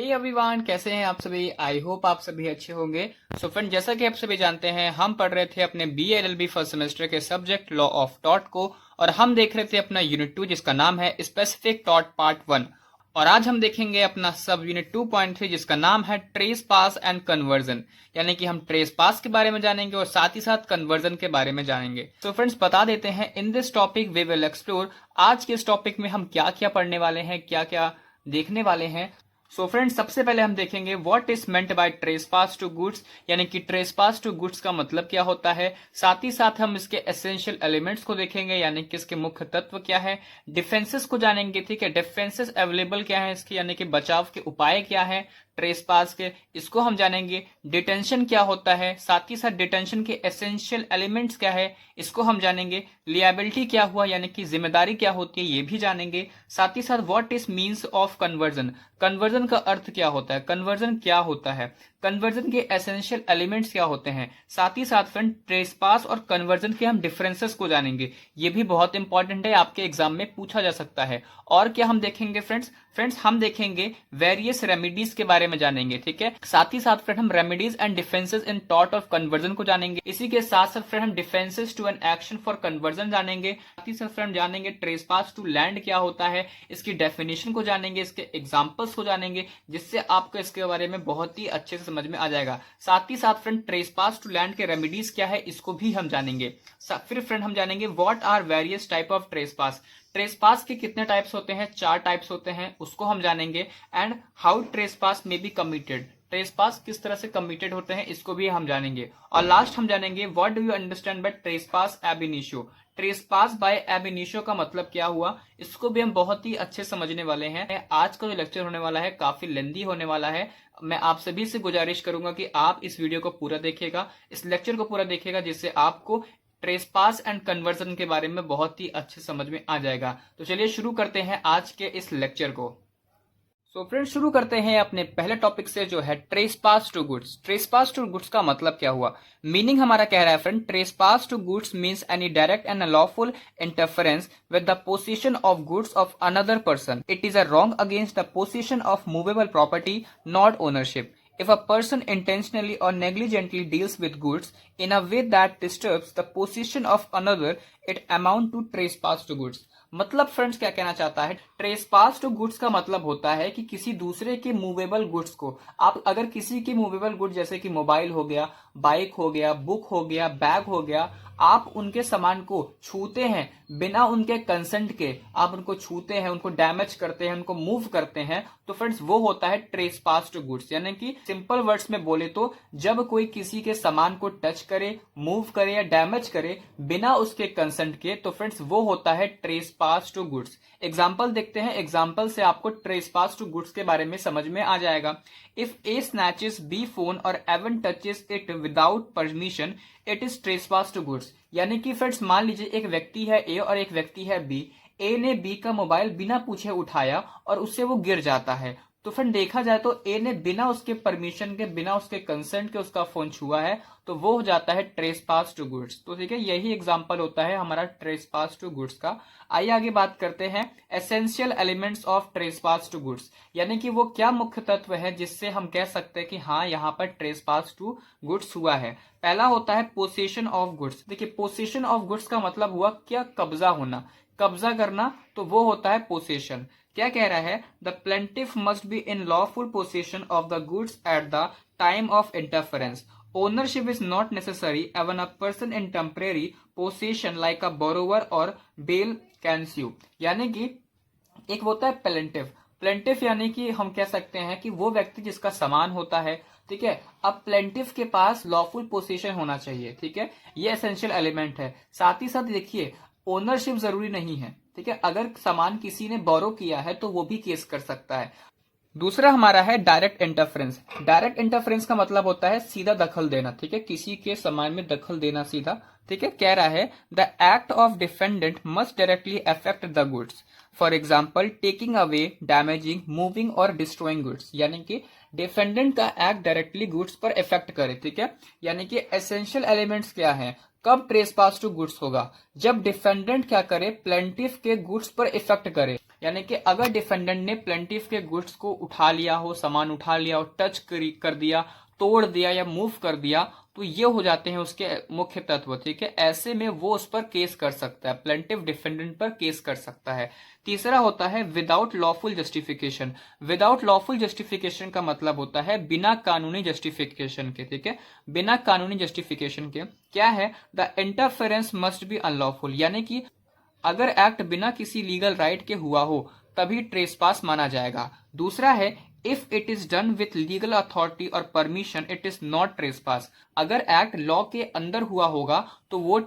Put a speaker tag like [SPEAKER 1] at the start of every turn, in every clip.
[SPEAKER 1] Hey everyone, कैसे हैं आप सभी। आई होप आप सभी अच्छे होंगे। सो फ्रेंड, जैसा कि आप सभी जानते हैं, हम पढ़ रहे थे अपने बी एल फर्स्ट सेमेस्टर के सब्जेक्ट लॉ ऑफ टॉट को, और हम देख रहे थे अपना यूनिट 2 जिसका नाम है स्पेसिफिक टॉट पार्ट 1। और आज हम देखेंगे अपना सब यूनिट 2.3 जिसका नाम है ट्रेस पास एंड कन्वर्जन। यानी कि हम ट्रेस पास के बारे में जानेंगे और साथ ही साथ कन्वर्जन के बारे में जानेंगे। तो फ्रेंड्स, बता देते हैं, in this topic we will explore. आज के इस टॉपिक में हम क्या क्या पढ़ने वाले हैं, क्या क्या देखने वाले हैं। सो फ्रेंड्स, सबसे पहले हम देखेंगे what is meant by trespass to goods, यानी कि ट्रेस पास टू गुड्स का मतलब क्या होता है। साथ ही साथ हम इसके एसेंशियल एलिमेंट्स को देखेंगे, यानी कि इसके मुख्य तत्व क्या है। डिफेंसेस को जानेंगे, ठीक है, डिफेंसेस अवेलेबल क्या है इसके, यानी कि बचाव के उपाय क्या है ट्रेस पास के, इसको हम जानेंगे। डिटेंशन क्या होता है, साथ ही साथ डिटेंशन के एसेंशियल एलिमेंट्स क्या है, इसको हम जानेंगे। लियाबिलिटी क्या हुआ, यानी कि जिम्मेदारी क्या होती है, ये भी जानेंगे। साथ ही साथ what is means of conversion, conversion का अर्थ क्या होता है, कन्वर्जन क्या होता है, कन्वर्जन के एसेंशियल एलिमेंट्स क्या होते हैं। साथ ही साथ फ्रेंड, ट्रेस पास और कन्वर्जन के हम डिफरेंसेस को जानेंगे। ये भी बहुत इंपॉर्टेंट है, आपके एग्जाम में पूछा जा सकता है। और क्या हम देखेंगे फ्रेंड्स, हम देखेंगे वेरियस रेमेडीज के बारे में जानेंगे, ठीक है। साथ ही साथ फ्रेंड, हम रेमेडीज एंड डिफेंसेस इन टॉट ऑफ कन्वर्जन को जानेंगे। इसी के साथ साथ फ्रेंड, हम defences to an action for conversion जानेंगे। साथ ही साथ फ्रेंड, जानेंगे ट्रेस पास टू लैंड क्या होता है, इसकी डेफिनेशन को जानेंगे, इसके एग्जाम्पल्स को जानेंगे, जिससे आपको इसके बारे में बहुत ही अच्छे से समझ में आ जाएगा। साथ ही साथ friend, trespass to land के रेमेडीज क्या है, इसको भी हम जानेंगे। फिर फ्रेंड, हम जानेंगे what are various type of trespass, trespass के कितने टाइप्स होते हैं, 4 टाइप्स होते हैं, उसको हम जानेंगे। एंड हाउ ट्रेस पास में बी कमिटेड, ट्रेस पास किस तरह से कमिटेड होते हैं, इसको भी हम जानेंगे। और लास्ट हम जानेंगे what do you understand by trespass ab initio, trespass by ab initio का मतलब क्या हुआ, इसको भी हम बहुत ही अच्छे समझने वाले हैं। आज का जो लेक्चर होने वाला है काफी लेंदी होने वाला है। मैं आप सभी से गुजारिश करूंगा कि आप इस वीडियो को पूरा देखिएगा, इस लेक्चर को पूरा देखिएगा, जिससे आपको ट्रेस पास एंड कन्वर्जन के बारे में बहुत ही अच्छे समझ में आ जाएगा। तो चलिए शुरू करते हैं आज के इस लेक्चर को। सो फ्रेंड्स, शुरू करते हैं अपने पहले टॉपिक से, जो है trespass to goods. Trespass to goods का मतलब क्या हुआ, मीनिंग हमारा कह रहा है friend, trespass to goods means any direct and lawful interference with the position of goods of another person. It is a wrong against the position of movable property, not ownership. If a person intentionally or negligently deals with goods in a way that disturbs the possession of another, it amount to trespass to goods. मतलब friends क्या कहना चाहता है, trespass to goods का मतलब होता है कि किसी दूसरे के मूवेबल गुड्स को, आप अगर किसी के मूवेबल गुड्स जैसे कि मोबाइल हो गया, बाइक हो गया, बुक हो गया, बैग हो गया, आप उनके सामान को छूते हैं बिना उनके कंसेंट के, आप उनको छूते हैं, उनको डैमेज करते हैं, उनको मूव करते हैं, तो फ्रेंड्स वो होता है ट्रेस पास टू गुड्स। यानी कि सिंपल वर्ड्स में बोले तो, जब कोई किसी के सामान को टच करे, मूव करे या डैमेज करे बिना उसके कंसेंट के, तो फ्रेंड्स वो होता है trespass to goods. Example देखते हैं, एग्जाम्पल से आपको ट्रेस पास टू गुड्स के बारे में समझ में आ जाएगा। If A snatches B phone or even touches it without permission, it is trespass to goods. यानी कि फ्रेंड्स, मान लीजिए एक व्यक्ति है ए और एक व्यक्ति है बी। ए ने बी का मोबाइल बिना पूछे उठाया और उससे वो गिर जाता है, तो फ्रेंड देखा जाए तो ए ने बिना उसके परमिशन के, बिना उसके कंसेंट के उसका फोन छुआ है, तो वो हो जाता है ट्रेस पास टू गुड्स। तो ठीक है, यही एग्जांपल होता है हमारा ट्रेस पास टू गुड्स का। आइए आगे बात करते हैं essential elements of trespass to goods, यानी कि वो क्या मुख्य तत्व है जिससे हम कह सकते हैं कि हाँ, यहाँ पर ट्रेस पास टू गुड्स हुआ है। पहला होता है पोसेशन ऑफ गुड्स। देखिए, पोसेशन ऑफ गुड्स का मतलब हुआ क्या, कब्जा होना, कब्जा करना, तो वो होता है पोसेशन। क्या कह रहा है, the plaintiff must be in lawful possession of the goods at the time of interference. Ownership is not necessary even a person in temporary possession like a borrower or bailee can sue. यानी कि एक होता है plaintiff, plaintiff यानी कि हम कह सकते हैं कि वो व्यक्ति जिसका सामान होता है, ठीक है। अब प्लेंटिफ के पास लॉफुल पोसेशन होना चाहिए, ठीक है, ये एसेंशियल एलिमेंट है। साथ ही साथ देखिए, ओनरशिप जरूरी नहीं है, ठीक है, अगर सामान किसी ने बोरो किया है तो वो भी केस कर सकता है। दूसरा हमारा है डायरेक्ट इंटरफेरेंस। डायरेक्ट इंटरफेरेंस का मतलब होता है सीधा दखल देना, ठीक है, किसी के सामान में दखल देना सीधा, ठीक है। कह रहा है the act of defendant must directly affect the goods, for example taking away, damaging, moving और डिस्ट्रॉइंग गुड्स। यानी कि डिफेंडेंट का एक्ट डायरेक्टली गुड्स पर इफेक्ट करे, ठीक है। यानी कि एसेंशियल एलिमेंट्स क्या है, कब ट्रेस पास टू गुड्स होगा? जब डिफेंडेंट क्या करे, प्लेंटिफ के गुड्स पर इफेक्ट करे। यानी कि अगर डिफेंडेंट ने प्लेंटिफ के गुड्स को उठा लिया हो, सामान उठा लिया हो, टच कर दिया, तोड़ दिया या मूव कर दिया, तो ये हो जाते हैं उसके मुख्य तत्व। ठीक है, ऐसे में वो उस पर केस कर सकता है, प्लेंटिफ डिफेंडेंट पर केस कर सकता है। तीसरा होता है without lawful justification. Without lawful justification का मतलब होता है बिना कानूनी जस्टिफिकेशन के। ठीक है, बिना कानूनी जस्टिफिकेशन के क्या है, the interference must be unlawful. यानी कि अगर एक्ट बिना किसी लीगल राइट के हुआ हो तभी ट्रेसपास माना जाएगा। दूसरा है if it is done with legal authority और permission it is not trespass. अगर एक्ट लॉ के अंदर हुआ होगा तो वो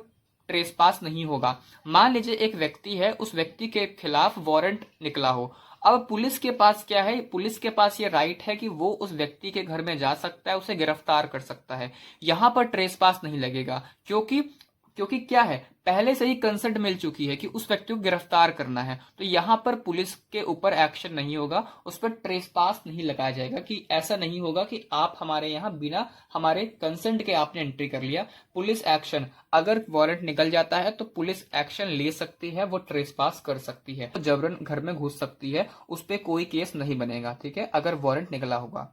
[SPEAKER 1] ट्रेसपास नहीं होगा। मान लीजिए एक व्यक्ति है, उस व्यक्ति के खिलाफ वारंट निकला हो। अब पुलिस के पास क्या है, पुलिस के पास ये राइट है कि वो उस व्यक्ति के घर में जा सकता है, उसे गिरफ्तार कर सकता है। यहां पर ट्रेसपास नहीं लगेगा क्योंकि क्या है, पहले से ही कंसेंट मिल चुकी है कि उस व्यक्ति को गिरफ्तार करना है। तो यहां पर पुलिस के ऊपर एक्शन नहीं होगा, उस पर ट्रेसपास नहीं लगाया जाएगा। कि ऐसा नहीं होगा कि आप हमारे यहां बिना हमारे कंसेंट के आपने एंट्री कर लिया। पुलिस एक्शन, अगर वारंट निकल जाता है तो पुलिस एक्शन ले सकती है, वो ट्रेसपास कर सकती है, तो जबरन घर में घुस सकती है, उस पर कोई केस नहीं बनेगा। ठीक है, अगर वारंट निकला होगा।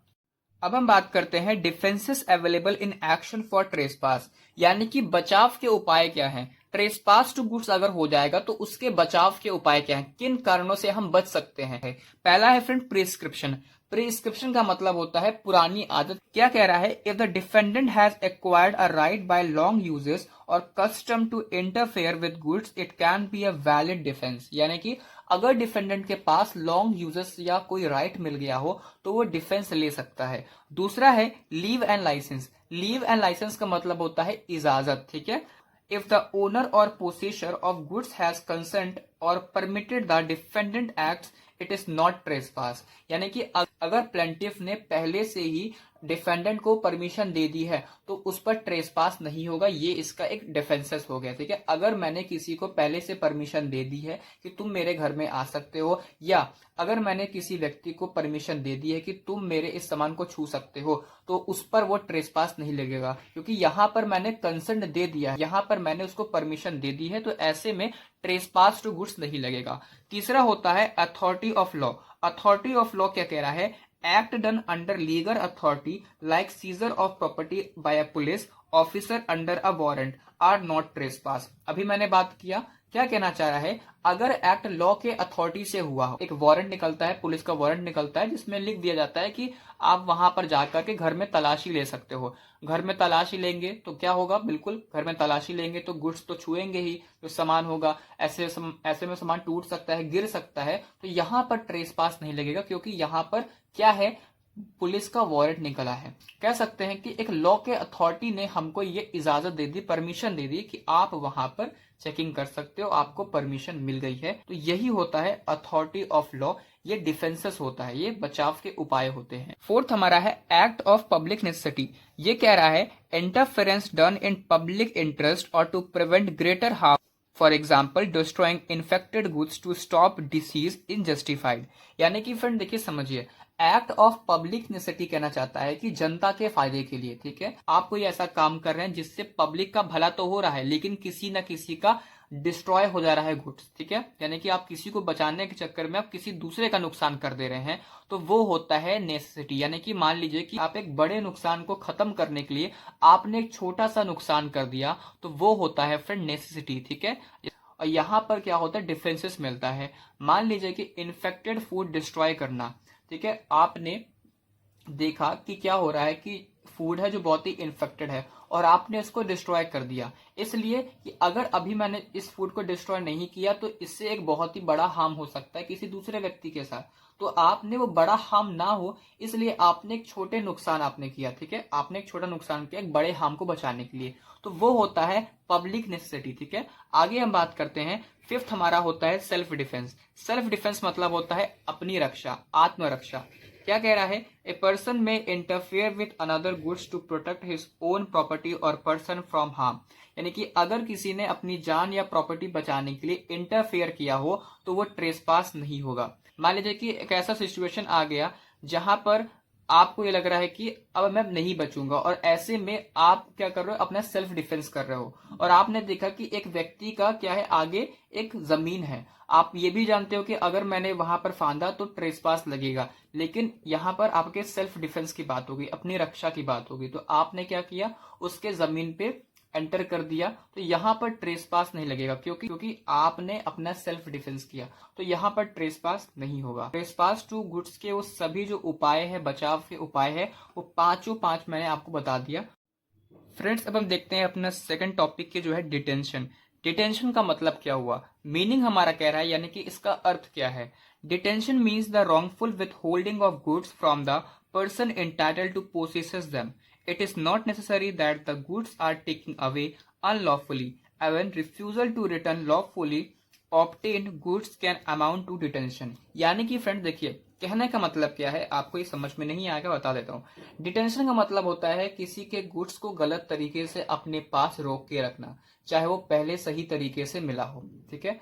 [SPEAKER 1] अब हम बात करते हैं defences available in action for trespass. यानी कि बचाव के उपाय क्या हैं। ट्रेसपास टू गुड्स अगर हो जाएगा तो उसके बचाव के उपाय क्या हैं, किन कारणों से हम बच सकते हैं। पहला है फ्रेंड प्रिस्क्रिप्शन। प्रिस्क्रिप्शन का मतलब होता है पुरानी आदत। क्या कह रहा है, if the defendant has acquired a right by long uses और custom to interfere with goods it can be a valid defence. यानी कि अगर डिफेंडेंट के पास लॉन्ग यूजेस या कोई राइट मिल गया हो तो वो डिफेंस ले सकता है। दूसरा है leave and licence. Leave and licence का मतलब होता है इजाजत। ठीक है, इफ द ओनर और पोसेसर ऑफ गुड्स हैज कंसेंट और permitted the defendant acts it is not trespass. यानी कि अगर प्लेंटिफ ने पहले से ही डिफेंडेंट को परमिशन दे दी है तो उस पर ट्रेसपास नहीं होगा। ये इसका एक डिफेंसेस हो गया। ठीक है, अगर मैंने किसी को पहले से परमिशन दे दी है कि तुम मेरे घर में आ सकते हो, या अगर मैंने किसी व्यक्ति को परमिशन दे दी है कि तुम मेरे इस सामान को छू सकते हो, तो उस पर वो ट्रेसपास नहीं लगेगा, क्योंकि यहां पर मैंने कंसेंट दे दिया है, यहां पर मैंने उसको परमिशन दे दी है, तो ऐसे में ट्रेसपास टू गुड्स नहीं लगेगा। तीसरा होता है authority of law. Authority of law क्या कह रहा है, act done under legal authority like seizure of property by a police officer under a warrant are not trespass. अभी मैंने बात किया, क्या कहना चाह रहा है, अगर एक्ट लॉ के अथॉरिटी से हुआ हो, एक वारंट निकलता है, पुलिस का वारंट निकलता है जिसमें लिख दिया जाता है कि आप वहां पर जाकर के घर में तलाशी ले सकते हो। घर में तलाशी लेंगे तो क्या होगा, बिल्कुल घर में तलाशी लेंगे तो गुड्स तो छुएंगे ही, जो सामान होगा, ऐसे में सामान टूट सकता है, गिर सकता है, तो यहां पर ट्रेसपास नहीं लगेगा, क्योंकि यहां पर क्या है, पुलिस का वारंट निकला है। कह सकते हैं कि एक लॉ के अथॉरिटी ने हमको ये इजाजत दे दी, परमिशन दे दी कि आप वहां पर चेकिंग कर सकते हो, आपको परमिशन मिल गई है। तो यही होता है अथॉरिटी ऑफ लॉ, ये डिफेंसेस होता है, ये बचाव के उपाय होते हैं। फोर्थ हमारा है एक्ट ऑफ पब्लिक नेसेसिटी। ये कह रहा है interference done in public interest और to prevent greater harm, for example destroying infected goods to stop disease unjustified. यानी कि फ्रेंड देखिए समझिए, एक्ट ऑफ पब्लिक नेसेसिटी कहना चाहता है कि जनता के फायदे के लिए। ठीक है, आप कोई ऐसा काम कर रहे हैं जिससे पब्लिक का भला तो हो रहा है, लेकिन किसी न किसी का डिस्ट्रॉय हो जा रहा है गुड्स। ठीक है, यानी कि आप किसी को बचाने के चक्कर में आप किसी दूसरे का नुकसान कर दे रहे हैं, तो वो होता है नेसेसिटी। यानी कि मान लीजिए कि आप एक बड़े नुकसान को खत्म करने के लिए आपने एक छोटा सा नुकसान कर दिया, तो वो होता है फ्रेंड नेसेसिटी। ठीक है, और यहां पर क्या होता है, डिफेंसेस मिलता है। मान लीजिए कि इन्फेक्टेड फूड डिस्ट्रॉय करना। ठीक है, आपने देखा कि क्या हो रहा है कि फूड है जो बहुत ही इन्फेक्टेड है और आपने इसको डिस्ट्रॉय कर दिया, इसलिए कि अगर अभी मैंने इस फूड को डिस्ट्रॉय नहीं किया तो इससे एक बहुत ही बड़ा हार्म हो सकता है किसी दूसरे व्यक्ति के साथ। तो आपने वो बड़ा हार्म ना हो, इसलिए आपने एक छोटे नुकसान आपने किया। ठीक है, आपने एक छोटा नुकसान किया एक बड़े हार्म को बचाने के लिए, तो वो होता है पब्लिक नेसेसिटी। ठीक है, आगे हम बात करते हैं, फिफ्थ हमारा होता है सेल्फ डिफेंस। सेल्फ डिफेंस मतलब होता है अपनी रक्षा, आत्मरक्षा। क्या कह रहा है, a person may interfere with another goods to protect his own property or person from harm. यानी कि अगर किसी ने अपनी जान या प्रॉपर्टी बचाने के लिए इंटरफेयर किया हो तो वो ट्रेसपास नहीं होगा। मान लीजिए कि एक ऐसा सिचुएशन आ गया जहां पर आपको ये लग रहा है कि अब मैं नहीं बचूंगा, और ऐसे में आप क्या कर रहे हो, अपना सेल्फ डिफेंस कर रहे हो। और आपने देखा कि एक व्यक्ति का क्या है, आगे एक जमीन है। आप ये भी जानते हो कि अगर मैंने वहां पर फांदा तो ट्रेसपास लगेगा, लेकिन यहाँ पर आपके सेल्फ डिफेंस की बात होगी, अपनी रक्षा की बात होगी। तो आपने क्या किया, उसके जमीन पे एंटर कर दिया, तो यहाँ पर ट्रेस पास नहीं लगेगा, क्योंकि आपने अपना सेल्फ डिफेंस किया। तो यहाँ पर ट्रेस पास नहीं होगा। ट्रेस पास टू गुड्स के वो सभी जो उपाय है, बचाव के उपाय है, वो पांचों पांच मैंने आपको बता दिया। फ्रेंड्स, अब हम देखते हैं अपना सेकंड टॉपिक के जो है डिटेंशन। डिटेंशन का मतलब क्या हुआ, मीनिंग हमारा कह रहा है, यानी कि इसका अर्थ क्या है। Detention means the wrongful with holding of goods from the person entitled to possess them. It is not necessary that the goods are taken away unlawfully. Even refusal to return lawfully obtained goods can amount to detention. यानी कि friend देखिए, कहने का मतलब क्या है, आपको ये समझ में नहीं आएगा, बता देता हूँ। डिटेंशन का मतलब होता है किसी के गुड्स को गलत तरीके से अपने पास रोक के रखना, चाहे वो पहले सही तरीके से मिला हो। ठीक है,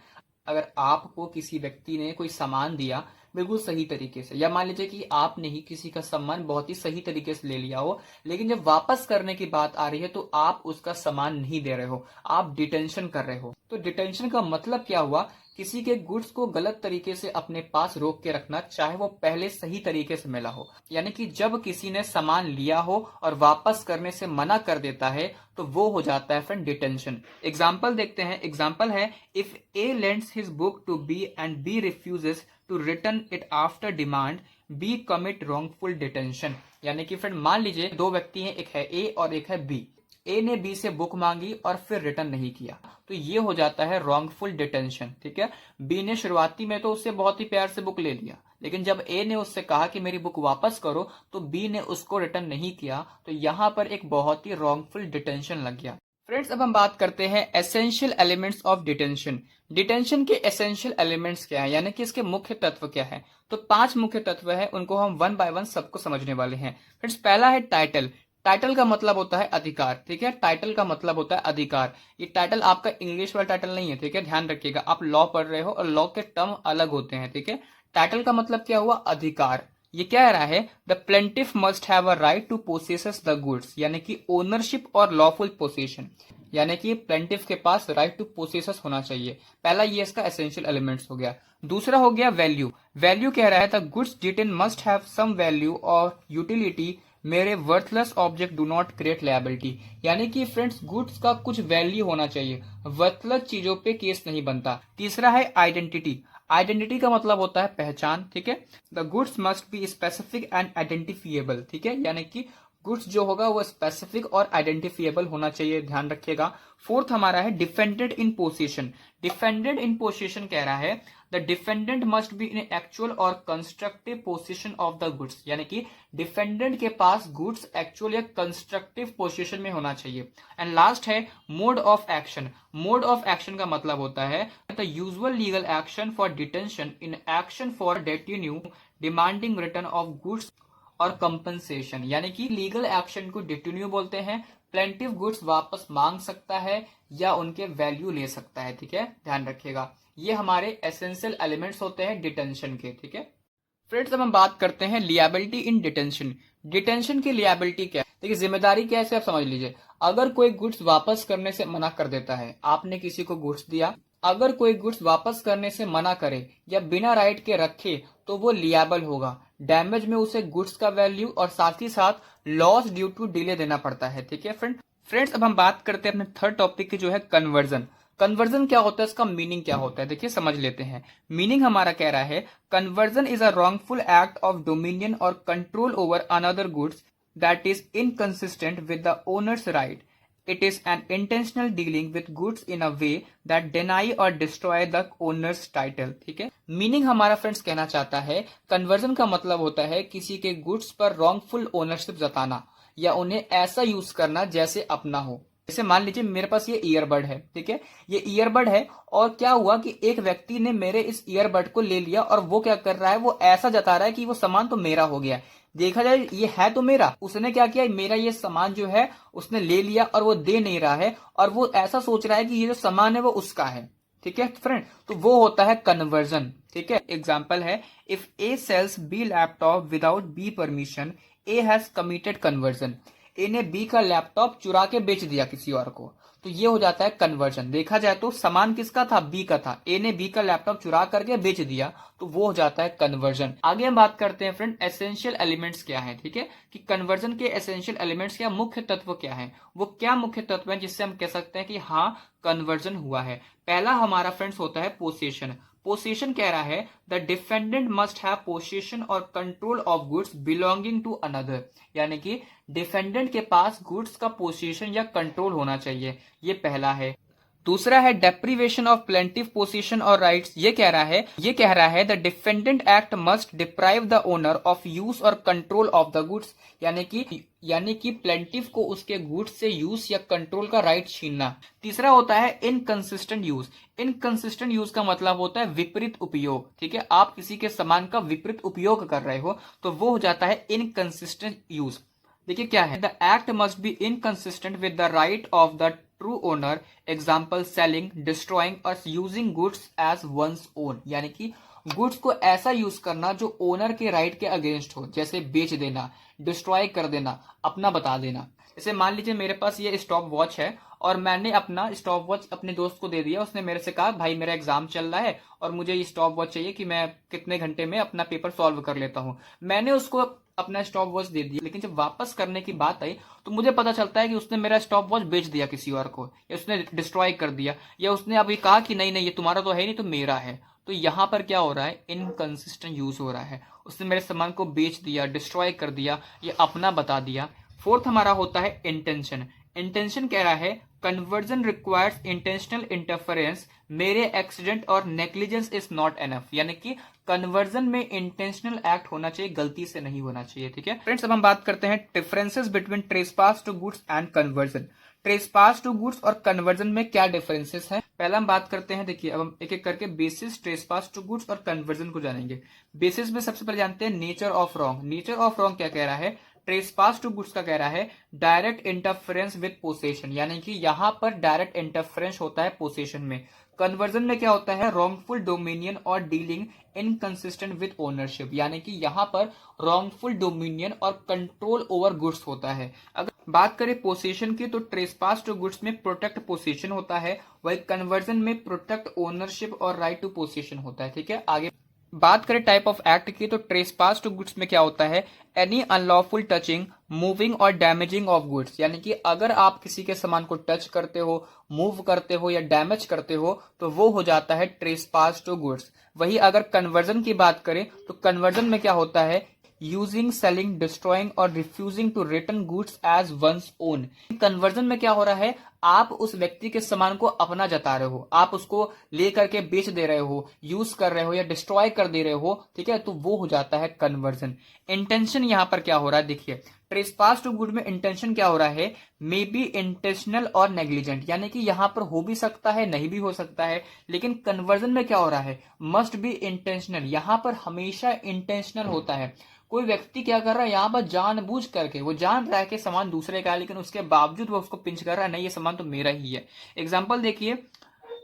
[SPEAKER 1] अगर आपको किसी व्यक्ति ने कोई सामान दिया बिल्कुल सही तरीके से, या मान लीजिए कि आपने ही किसी का सामान बहुत ही सही तरीके से ले लिया हो, लेकिन जब वापस करने की बात आ रही है तो आप उसका सामान नहीं दे रहे हो, आप डिटेंशन कर रहे हो। तो डिटेंशन का मतलब क्या हुआ, किसी के गुड्स को गलत तरीके से अपने पास रोक के रखना, चाहे वो पहले सही तरीके से मिला हो। यानी कि जब किसी ने सामान लिया हो और वापस करने से मना कर देता है तो वो हो जाता है फ्रेंड डिटेंशन। एग्जाम्पल देखते हैं, एग्जाम्पल है, if A lends his book to B and B refuses to return it after demand, B commit wrongful detention. यानी कि फ्रेंड मान लीजिए दो व्यक्ति हैं, एक है ए और एक है बी। ए ने बी से बुक मांगी और फिर रिटर्न नहीं किया, तो ये हो जाता है रॉन्गफुल डिटेंशन। ठीक है, बी ने शुरुआती में तो उससे बहुत ही प्यार से बुक ले लिया, लेकिन जब ए ने उससे कहा कि मेरी बुक वापस करो, तो बी ने उसको रिटर्न नहीं किया, तो यहां पर एक बहुत ही रॉन्गफुल डिटेंशन लग गया। फ्रेंड्स, अब हम बात करते हैं essential elements of detention. Detention के एसेंशियल एलिमेंट्स क्या है, यानी कि इसके मुख्य तत्व क्या है। तो 5 मुख्य तत्व है, उनको हम वन बाय वन सबको समझने वाले हैं। फ्रेंड्स, पहला है टाइटल। टाइटल का मतलब होता है अधिकार। ठीक है, टाइटल का मतलब होता है अधिकार। ये टाइटल आपका इंग्लिश वाला टाइटल नहीं है। ठीक है, ध्यान रखिएगा, आप लॉ पढ़ रहे हो और लॉ के टर्म अलग होते हैं। ठीक है, टाइटल का मतलब क्या हुआ, अधिकार। ये क्या कह रहा है, the plaintiff must have a right to possess the goods, यानी कि ओनरशिप और लॉफुल पोसेशन, यानी कि प्लेंटिफ के पास राइट टू पोसेस होना चाहिए। पहला ये इसका एसेंशियल एलिमेंट्स हो गया। दूसरा हो गया वैल्यू। वैल्यू कह रहा है the goods detain must have some value or utility, mere worthless object do not create liability. यानी कि फ्रेंड्स, गुड्स का कुछ वैल्यू होना चाहिए, वर्थलेस चीजों पे केस नहीं बनता। तीसरा है आइडेंटिटी। आइडेंटिटी का मतलब होता है पहचान। ठीक है, the goods must be specific and identifiable. ठीक है, यानी कि गुड्स जो होगा वो स्पेसिफिक और आइडेंटिफिएबल होना चाहिए, ध्यान रखिएगा। फोर्थ हमारा है defended in possession. Defended in possession कह रहा है the defendant must be in actual और constructive possession of the goods, यानी कि डिफेंडेंट के पास गुड्स एक्चुअल या कंस्ट्रक्टिव पोसेशन में होना चाहिए। एंड लास्ट है mode of action. Mode of action का मतलब होता है the usual legal action for detention in action for detinue demanding return of goods और कंपनसेशन, यानी कि लीगल एक्शन को डिटेन्यू बोलते हैं। प्लेंटिव गुड्स वापस मांग सकता है या उनके वैल्यू ले सकता है। ठीक है, ध्यान रखिएगा, ये हमारे एसेंशियल एलिमेंट्स होते हैं डिटेंशन के। ठीक है फ्रेंड्स, अब हम बात करते हैं लियाबिलिटी इन डिटेंशन। डिटेंशन की लियाबिलिटी क्या है, देखिए जिम्मेदारी क्या है इसे आप समझ लीजिए। अगर कोई गुड्स वापस करने से मना कर देता है, आपने किसी को गुड्स दिया, अगर कोई गुड्स वापस करने से मना करे या बिना राइट के रखे, तो वो लियाबल होगा। डैमेज में उसे गुड्स का वैल्यू और साथ ही साथ लॉस ड्यू टू डिले देना पड़ता है। ठीक है फ्रेंड्स, अब हम बात करते हैं अपने थर्ड टॉपिक की, जो है कन्वर्जन। कन्वर्जन क्या होता है, इसका मीनिंग क्या होता है, देखिए समझ लेते हैं। मीनिंग हमारा कह रहा है conversion is a wrongful act of dominion और control over another goods that is inconsistent with the owner's right. It is an intentional dealing with goods in a way that deny or destroy the owner's title। ठीक है, meaning हमारा friends कहना चाहता है conversion का मतलब होता है किसी के गुड्स पर रॉन्गफुल ओनरशिप जताना या उन्हें ऐसा यूज करना जैसे अपना हो। जैसे मान लीजिए मेरे पास ये ईयरबड है। ठीक है, ये ईयरबड है और क्या हुआ कि एक व्यक्ति ने मेरे इस ईयरबड को ले लिया और वो क्या कर रहा है, वो ऐसा जता रहा है कि वो सामान तो मेरा हो गया। देखा जाए ये है तो मेरा, उसने क्या किया, मेरा ये सामान जो है उसने ले लिया और वो दे नहीं रहा है, और वो ऐसा सोच रहा है कि ये जो सामान है वो उसका है। ठीक है फ्रेंड, तो वो होता है कन्वर्जन। ठीक है, एग्जाम्पल है, if A sells B laptop without B permission, A has committed conversion. A ने बी का लैपटॉप चुरा के बेच दिया किसी और को, तो ये हो जाता है कन्वर्जन। देखा जाए तो सामान किसका था, बी का था, ए ने बी का लैपटॉप चुरा करके बेच दिया, तो वो हो जाता है कन्वर्जन। आगे हम बात करते हैं फ्रेंड, एसेंशियल एलिमेंट्स क्या है। ठीक है, कि कन्वर्जन के एसेंशियल एलिमेंट्स क्या, मुख्य तत्व क्या है, वो क्या मुख्य तत्व है जिससे हम कह सकते हैं कि हाँ कन्वर्जन हुआ है। पहला हमारा फ्रेंड्स होता है पोसेशन। पोसेशन कह रहा है the defendant must have possession और control of goods belonging to another, यानी कि डिफेंडेंट के पास गुड्स का पोसेशन या कंट्रोल होना चाहिए, ये पहला है। दूसरा है डेप्रीवेशन ऑफ प्लेंटिव पोसेशन और राइट्स। ये कह रहा है the defendant act must deprive the owner of use और कंट्रोल ऑफ द गुड्स, यानी कि प्लेंटिव को उसके गुड्स से यूज या कंट्रोल का राइट छीनना। तीसरा होता है इनकंसिस्टेंट यूज। इनकंसिस्टेंट यूज का मतलब होता है विपरीत उपयोग। ठीक है, आप किसी के सामान का विपरीत उपयोग कर रहे हो तो वो हो जाता है इनकंसिस्टेंट यूज। देखिए क्या है, the act must be inconsistent with the right of the true owner, example selling, destroying और using goods as one's own, यानी कि गुड्स को ऐसा यूज करना जो ओनर के राइट के अगेंस्ट हो, जैसे बेच देना, डिस्ट्रॉय कर देना, अपना बता देना। जैसे मान लीजिए मेरे पास ये स्टॉप वॉच है और मैंने अपना स्टॉप वॉच अपने दोस्त को दे दिया, उसने मेरे से कहा भाई मेरा एग्जाम चल रहा है और मुझे ये स्टॉप वॉच चाहिए कि मैं कितने घंटे में अपना पेपर सॉल्व कर लेता हूँ। मैंने उसको अपना स्टॉप वॉच दे दिया, लेकिन जब वापस करने की बात आई तो मुझे पता चलता है कि उसने मेरा स्टॉप वॉच बेच दिया किसी और को, या उसने डिस्ट्रॉय कर दिया, या उसने अभी कहा कि नहीं नहीं ये तुम्हारा तो है नहीं, तो मेरा है। तो यहां पर क्या हो रहा है, इनकंसिस्टेंट यूज हो रहा है। उसने मेरे सामान को बेच दिया, डिस्ट्रॉय कर दिया, ये अपना बता दिया। फोर्थ हमारा होता है इंटेंशन। इंटेंशन कह रहा है कन्वर्जन रिक्वायर्स इंटेंशनल इंटरफेरेंस, मेरे एक्सीडेंट और नेग्लिजेंस इज नॉट एनफ, यानी कि कन्वर्जन में इंटेंशनल एक्ट होना चाहिए, गलती से नहीं होना चाहिए। ठीक है फ्रेंड्स, अब हम बात करते हैं differences between trespass to goods and conversion. Trespass to goods और कन्वर्जन में क्या डिफरेंसेस हैं, पहला हम बात करते हैं। देखिए अब हम एक एक करके बेसिस, ट्रेसपास टू गुड्स और कन्वर्जन को जानेंगे। बेसिस में सबसे पहले जानते हैं nature of wrong. Nature of wrong क्या कह रहा है, ट्रेसपास टू गुड्स का कह रहा है डायरेक्ट इंटरफेरेंस विद पोसेशन, यानी कि यहां पर डायरेक्ट इंटरफेरेंस होता है पोसेशन में। कन्वर्जन में क्या होता है, रॉन्गफुल डोमिनियन और डीलिंग इनकंसिस्टेंट विद ओनरशिप, यानी कि यहां पर रॉन्गफुल डोमिनियन और कंट्रोल ओवर गुड्स होता है। अगर बात करें पोसेशन की तो ट्रेसपास टू गुड्स में प्रोटेक्ट पोसेशन होता है, वही कन्वर्जन में प्रोटेक्ट ओनरशिप और राइट टू पोसेशन होता है। ठीक है, आगे बात करें टाइप ऑफ एक्ट की तो ट्रेसपास टू गुड्स में क्या होता है, एनी अनलॉफुल टचिंग, मूविंग और डैमेजिंग ऑफ गुड्स, यानी कि अगर आप किसी के सामान को टच करते हो, मूव करते हो या डैमेज करते हो तो वो हो जाता है ट्रेसपास टू गुड्स। वही अगर कन्वर्जन की बात करें तो कन्वर्जन में क्या होता है, using, selling, destroying or refusing to return goods as one's own. Conversion में क्या हो रहा है, आप उस व्यक्ति के सामान को अपना जता रहे हो, आप उसको ले करके बेच दे रहे हो, यूज कर रहे हो या डिस्ट्रॉय कर दे रहे हो। ठीक है, तो वो हो जाता है कन्वर्जन। इंटेंशन यहां पर क्या हो रहा है, देखिए ट्रेसपास टू गुड में इंटेंशन क्या हो रहा है, मे बी इंटेंशनल और नेग्लिजेंट, यानी कि यहां पर हो भी सकता है नहीं भी हो सकता है। लेकिन कन्वर्जन में क्या हो रहा है, मस्ट बी इंटेंशनल, यहां पर हमेशा इंटेंशनल होता है। कोई व्यक्ति क्या कर रहा है, यहाँ पर जानबूझ करके, वो जान रहा है कि सामान दूसरे का है लेकिन उसके बावजूद वो उसको पिंच कर रहा है, नहीं ये सामान तो मेरा ही है। एग्जाम्पल देखिए,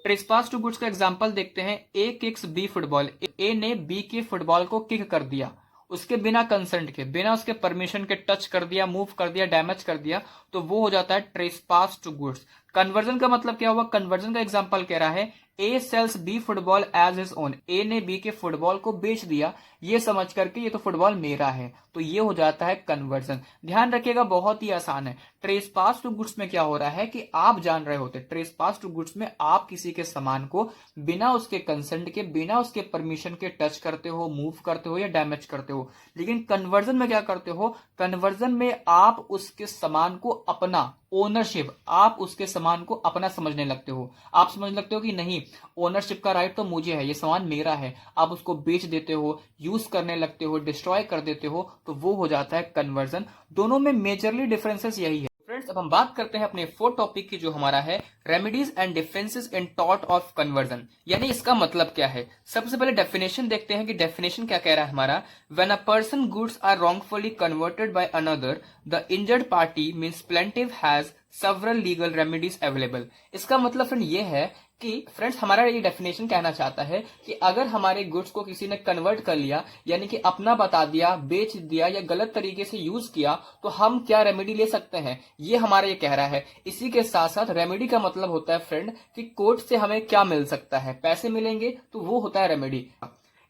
[SPEAKER 1] ट्रेसपास टू गुड्स का एग्जाम्पल देखते हैं। ए किक्स बी फुटबॉल, ए ने बी के फुटबॉल को किक कर दिया, उसके बिना कंसेंट के, बिना उसके परमिशन के टच कर दिया, मूव कर दिया, डैमेज कर दिया, तो वो हो जाता है ट्रेसपास टू गुड्स। कन्वर्जन का मतलब क्या हुआ, कन्वर्जन का एग्जाम्पल कह रहा है A sells B football as his own, A ने बी के फुटबॉल को बेच दिया ये समझ करके ये तो फुटबॉल मेरा है, तो ये हो जाता है कन्वर्जन। ध्यान रखिएगा बहुत ही आसान है। ट्रेसपास टू गुड्स में क्या हो रहा है कि आप जान रहे होते, ट्रेसपास टू गुड्स में आप किसी के सामान को बिना उसके कंसेंट के, बिना उसके परमिशन के टच करते हो, मूव करते हो या डैमेज करते हो। लेकिन कन्वर्जन में क्या करते हो, कन्वर्जन में आप उसके सामान को अपना, ओनरशिप, आप उसके सामान को अपना समझने लगते हो। आप समझ लगते हो कि नहीं ओनरशिप का राइट तो मुझे है, ये सामान मेरा है, आप उसको बेच देते हो, यूज करने लगते हो, डिस्ट्रॉय कर देते हो, तो वो हो जाता है कन्वर्जन। दोनों में मेजरली डिफरेंसेस यही है। फ्रेंड्स, अब हम बात करते हैं अपने फोर्थ टॉपिक की जो हमारा है रेमेडीज एंड डिफरेंसेस इन टॉट ऑफ कन्वर्जन, यानी इसका मतलब क्या है। सबसे पहले डेफिनेशन देखते हैं कि डेफिनेशन क्या कह रहा है हमारा, when a person goods are wrongfully converted by another the injured party means plaintiff has several legal remedies available। इसका मतलब फ्रेंड ये है कि फ्रेंड्स हमारा ये डेफिनेशन कहना चाहता है कि अगर हमारे गुड्स को किसी ने कन्वर्ट कर लिया, यानी कि अपना बता दिया, बेच दिया या गलत तरीके से यूज किया, तो हम क्या रेमेडी ले सकते हैं, ये हमारा ये कह रहा है। इसी के साथ साथ रेमेडी का मतलब होता है फ्रेंड कि कोर्ट से हमें क्या मिल सकता है, पैसे मिलेंगे, तो वो होता है रेमेडी।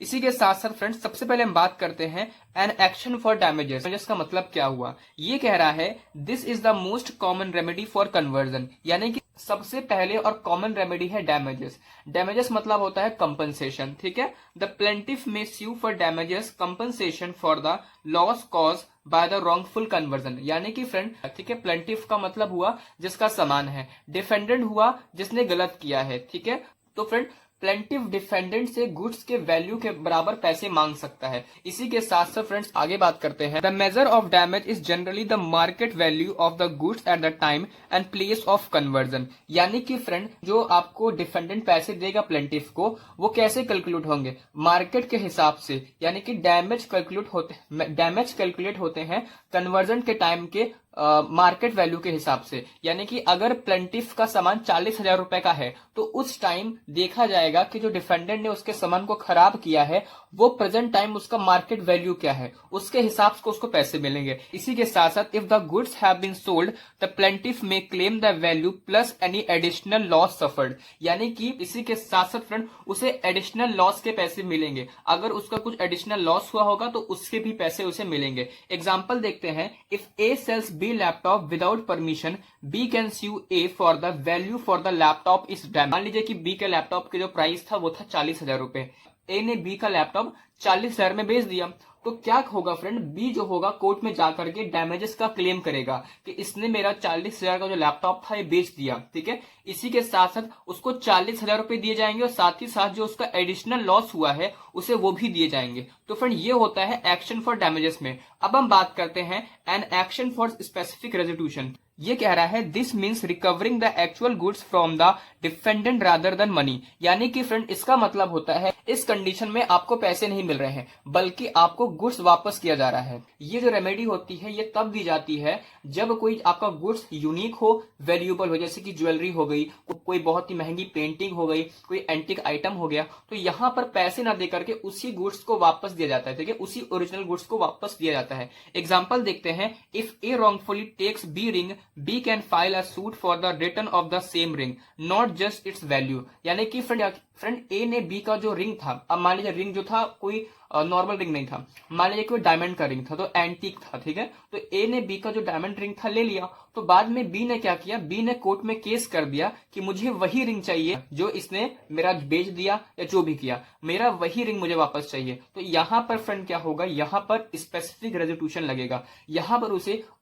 [SPEAKER 1] इसी के साथ साथ फ्रेंड्स सबसे पहले हम बात करते हैं एन एक्शन फॉर डैमेजेस का मतलब क्या हुआ। ये कह रहा है this is the most common remedy for conversion, यानी कि सबसे पहले और कॉमन रेमेडी है डैमेजेस। डैमेजेस मतलब होता है कंपनसेशन, ठीक है। The plaintiff may sue for damages compensation for the loss cause by the wrongful conversion, यानी कि फ्रेंड ठीक है, प्लेंटिफ का मतलब हुआ जिसका समान है, डिफेंडेंट हुआ जिसने गलत किया है, ठीक है। तो फ्रेंड प्लेंटिफ डिफेंडेंट से गुड्स के वैल्यू के बराबर पैसे मांग सकता है। इसी के साथ साथ फ्रेंड्स आगे बात करते हैं। The measure of damage is generally the market value of the goods at the time and place of conversion, यानी कि फ्रेंड जो आपको डिफेंडेंट पैसे देगा प्लेंटिफ को, वो कैसे कैलकुलेट होंगे, मार्केट के हिसाब से, यानी कि डैमेज कैलकुलेट होते हैं कन्वर्जन के टाइम के मार्केट वैल्यू के हिसाब से। यानी कि अगर प्लेंटिफ का सामान 40,000 रुपए का है, तो उस टाइम देखा जाएगा कि जो डिफेंडेंट ने उसके सामान को खराब किया है, वो प्रेजेंट टाइम उसका मार्केट वैल्यू क्या है, उसके हिसाब से उसको पैसे मिलेंगे। इसी के साथ साथ if the goods have been sold the plaintiff may claim the value plus any additional loss suffered, यानी कि इसी के साथ साथ फ्रेंड उसे एडिशनल लॉस के पैसे मिलेंगे। अगर उसका कुछ एडिशनल लॉस हुआ होगा तो उसके भी पैसे उसे मिलेंगे। एग्जाम्पल देखते हैं। If A sells B laptop without permission, B can sue A for the value for the laptop is damaged। मान लीजिए कि B के लैपटॉप के जो प्राइस था वो था 40,000 रुपए, A ने B का लैपटॉप 40,000 में बेच दिया, तो क्या होगा फ्रेंड, बी जो होगा कोर्ट में जाकर के डैमेजेस का क्लेम करेगा कि इसने मेरा 40,000 का जो लैपटॉप था ये बेच दिया, ठीक है। इसी के साथ साथ उसको 40,000 रुपए दिए जाएंगे और साथ ही साथ जो उसका एडिशनल लॉस हुआ है उसे वो भी दिए जाएंगे। तो फ्रेंड ये होता है एक्शन फॉर डैमेजेस में। अब हम बात करते हैं N action for specific resolution. ये कह रहा है this means recovering the actual goods from the defendant rather than money, यानी कि फ्रेंड इसका मतलब होता है इस कंडीशन में आपको पैसे नहीं मिल रहे हैं बल्कि आपको गुड्स वापस किया जा रहा है। ये जो रेमेडी होती है ये तब दी जाती है जब कोई आपका गुड्स यूनिक हो, वैल्यूएबल हो, जैसे कि ज्वेलरी हो गई, कोई बहुत ही महंगी पेंटिंग हो गई, कोई एंटिक आइटम हो गया, तो यहाँ पर पैसे ना देकर के उसी गुड्स को वापस दिया जाता है, ठीक है, उसी ओरिजिनल गुड्स को वापस दिया जाता है। एग्जाम्पल देखते हैं। If A wrongfully takes B ring, B can file a suit for the return of the same ring, not just its value, यानी कि फ्रेंड ए ने बी का जो रिंग था, अब मान लीजिए रिंग जो था कोई नॉर्मल रिंग नहीं था, मान लीजिए कोई डायमंड का रिंग था, तो एंटीक था, ठीक है। तो ए ने बी का जो डायमंड रिंग था ले लिया, तो बाद में बी ने क्या किया, बी ने कोर्ट में केस कर दिया कि मुझे वही रिंग चाहिए जो इसने मेरा बेच दिया या जो भी किया, मेरा वही रिंग मुझे वापस चाहिए। तो यहां पर फ्रेंड क्या होगा, यहां पर स्पेसिफिक रेजोल्यूशन लगेगा, यहां पर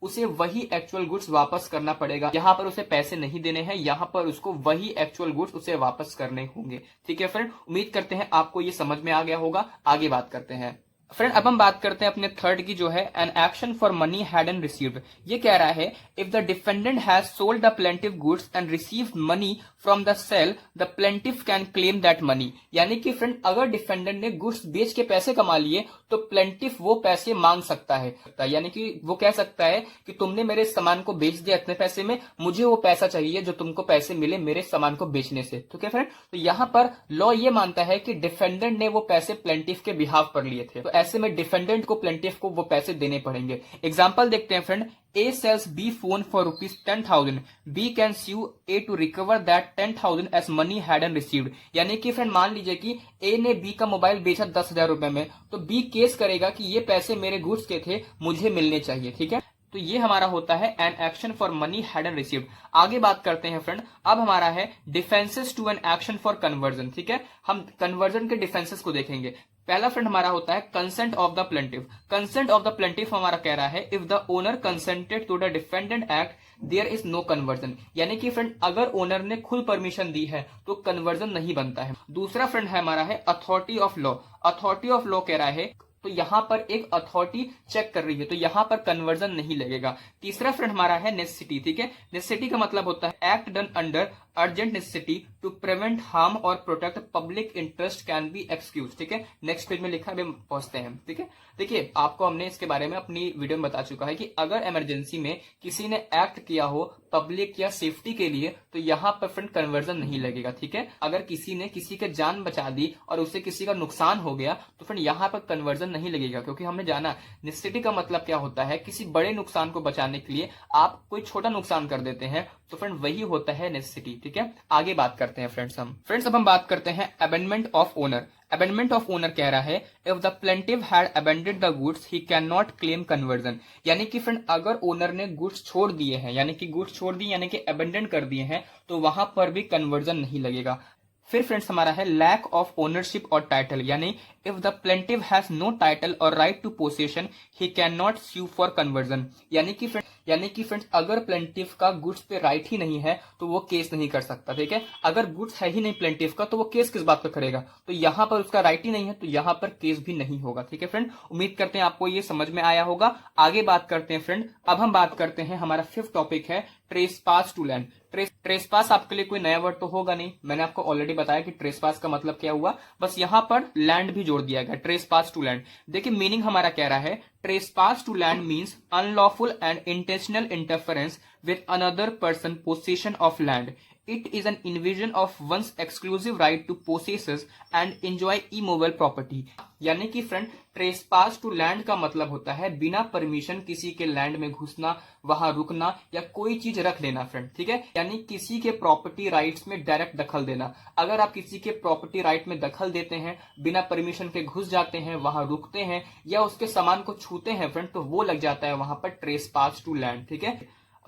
[SPEAKER 1] उसे वही एक्चुअल गुड्स वापस करना पड़ेगा, यहां पर उसे पैसे नहीं देने हैं, यहां पर उसको वही एक्चुअल गुड्स उसे वापस करने होंगे, ठीक है फ्रेंड। उम्मीद करते हैं आपको ये समझ में आ गया होगा। आगे बात करते हैं फ्रेंड। अब हम बात करते हैं अपने थर्ड की, जो है an action for money had and received. ये कह रहा है if the defendant has sold the plaintiff goods and received money from the sale the plaintiff can claim that money, यानी कि फ्रेंड अगर डिफेंडेंट ने गुड्स बेच के पैसे कमा लिए तो प्लेंटिफ वो पैसे मांग सकता है, यानी कि वो कह सकता है कि तुमने मेरे सामान को बेच दिया इतने पैसे में, मुझे वो पैसा चाहिए जो तुमको पैसे मिले मेरे सामान को बेचने से, ठीक है फ्रेंड। तो यहाँ पर लॉ ये मानता है कि डिफेंडेंट ने वो पैसे प्लेंटिफ के बिहाफ पर लिए थे, तो ऐसे में डिफेंडेंट को प्लेंटिफ को वो पैसे देने पड़ेंगे। एग्जाम्पल देखते हैं friend. A sells B phone for ₹10,000. B can sue A to recover that 10,000 as money had and received. यानी कि फ्रेंड मान लीजिए कि A ने B का मोबाइल बेचा 10,000 रुपए में, तो B केस करेगा कि ये पैसे मेरे गुड्स के थे, मुझे मिलने चाहिए, ठीक है। तो ये हमारा होता है an action for money had and received. आगे बात करते हैं फ्रेंड। अब हमारा है defences to an action for conversion, ठीक है। हम कन्वर्जन के डिफेंसेस को देखेंगे। पहला फ्रेंड हमारा होता है consent of the plaintiff. Consent of the plaintiff हमारा कह रहा है if the owner consented to the defendant act there is no conversion, यानी कि फ्रेंड अगर ओनर ने खुद परमिशन दी है तो कन्वर्जन नहीं बनता है। दूसरा फ्रेंड है हमारा है authority of law. Authority of law कह रहा है तो यहाँ पर एक अथॉरिटी चेक कर रही है, तो यहाँ पर कन्वर्जन नहीं लगेगा। तीसरा फ्रेंड हमारा है नेसेसिटी, ठीक है। नेसेसिटी का मतलब होता है act done under urgent necessity to prevent harm और protect public interest can be excuse, ठीक है। नेक्स्ट पेज में लिखा है, पहुंचते हैं, ठीक है। देखिए आपको हमने इसके बारे में अपनी वीडियो में बता चुका है कि अगर इमरजेंसी में किसी ने एक्ट किया हो पब्लिक या सेफ्टी के लिए, तो यहाँ पर फ्रेंड कन्वर्जन नहीं लगेगा, ठीक है। अगर किसी ने किसी के जान बचा दी और उससे किसी का नुकसान हो गया, तो फ्रेंड यहाँ पर कन्वर्जन नहीं लगेगा, क्योंकि हमने जाना नेसेसिटी का मतलब क्या होता है, किसी बड़े नुकसान को बचाने के लिए आप कोई छोटा नुकसान कर देते हैं, तो फ्रेंड वही होता है नेसेसिटी, ठीक है। आगे बात करते हैं फ्रेंड्स अब हम बात करते हैं abandonment of owner. Abandonment of owner कह रहा है if the plaintiff had abundant the goods he can not claim conversion, यानी कि फ्रेंड अगर ओनर ने गुड्स छोड़ दिए हैं, यानी कि गुड्स छोड़ दिए यानी कि अबेंडन कर दिए हैं, तो वहां पर भी कन्वर्जन नहीं लगेगा। फिर फ्रेंड्स हमारा है लैक ऑफ ओनरशिप और टाइटल, यानी if the plaintiff has no title और right to possession he can not sue for conversion, यानी कि फ्रेंड्स अगर प्लेंटिव का गुड्स पे राइट ही नहीं है तो वो केस नहीं कर सकता, ठीक है। अगर गुड्स है ही नहीं प्लेंटिव का, तो वो केस किस बात पे करेगा, तो यहाँ पर उसका राइट ही नहीं है, तो यहाँ पर केस भी नहीं होगा, ठीक है फ्रेंड। उम्मीद करते हैं आपको ये समझ में आया होगा। आगे बात करते हैं फ्रेंड, अब हम बात करते हैं, हमारा फिफ्थ टॉपिक है ट्रेसपास टू लैंड। ट्रेसपास आपके लिए कोई नया वर्ड तो होगा नहीं, मैंने आपको ऑलरेडी बताया कि ट्रेसपास का मतलब क्या हुआ, बस यहां पर लैंड भी जोड़ दिया गया, ट्रेसपास टू लैंड। देखिए मीनिंग हमारा क्या रहा है, trespass to land means unlawful and intentional interference with another person possession of land. It is an invasion of one's exclusive right to possess and enjoy immovable property। यानी कि friend trespass to land का मतलब होता है बिना permission किसी के land में घुसना, वहां रुकना या कोई चीज रख लेना फ्रेंड, ठीक है। यानी किसी के प्रॉपर्टी राइट्स में डायरेक्ट दखल देना। अगर आप किसी के प्रॉपर्टी राइट में दखल देते हैं, बिना परमिशन के घुस जाते हैं, वहां रुकते हैं या उसके सामान को छूते हैं फ्रेंड, तो वो लग जाता है वहां पर ट्रेसपास टू लैंड, ठीक है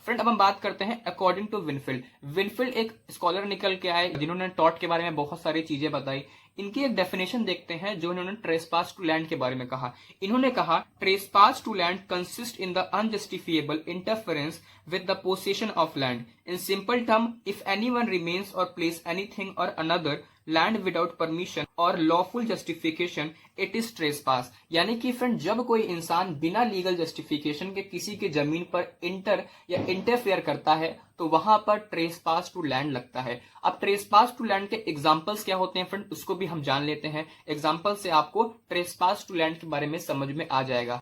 [SPEAKER 1] फ्रेंड। अब हम बात करते हैं अकॉर्डिंग टू विनफील्ड। विनफील्ड एक स्कॉलर निकल के आए जिन्होंने टॉट के बारे में बहुत सारी चीजें बताई। इनकी एक डेफिनेशन देखते हैं जो इन्होंने ट्रेसपास टू लैंड के बारे में कहा। इन्होंने कहा trespass to land consist in the unjustifiable interference with the possession of land. In simple term, if anyone remains or place anything or another land without permission or lawful justification, it is trespass। यानी कि friend जब कोई इंसान बिना legal justification के किसी के जमीन पर इंटर या इंटरफेयर करता है, तो वहां पर ट्रेसपास टू लैंड लगता है। अब ट्रेसपास टू लैंड के एग्जांपल्स क्या होते हैं फ्रेंड, उसको भी हम जान लेते हैं। एग्जांपल से आपको ट्रेसपास टू लैंड के बारे में समझ में आ जाएगा।